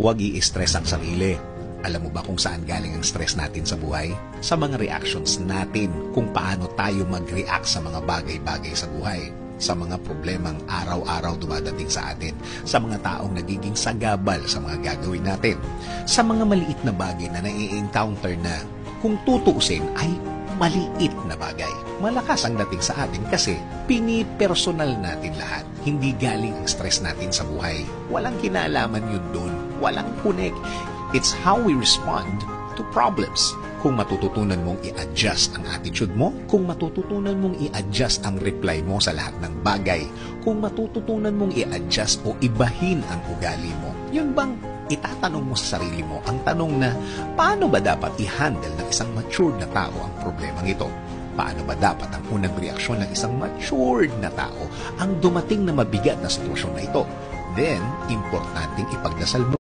Huwag i-stress ang sarili. Alam mo ba kung saan galing ang stress natin sa buhay? Sa mga reactions natin, kung paano tayo mag-react sa mga bagay-bagay sa buhay. Sa mga problemang araw-araw dumadating sa atin, sa mga taong nagiging sagabal sa mga gagawin natin, sa mga maliit na bagay na nai-encounter na kung tutuusin ay maliit na bagay. Malakas ang dating sa atin kasi pinipersonal natin lahat. Hindi galing ang stress natin sa buhay. Walang kinalaman yun doon. Walang connect. It's how we respond to problems. Kung matututunan mong i-adjust ang attitude mo, kung matututunan mong i-adjust ang reply mo sa lahat ng bagay, kung matututunan mong i-adjust o ibahin ang ugali mo, yun bang itatanong mo sa sarili mo ang tanong na paano ba dapat i-handle ng isang matured na tao ang problemang ito? Paano ba dapat ang unang reaksyon ng isang matured na tao ang dumating na mabigat na sitwasyon na ito? Then, importanteng ipagdasal mo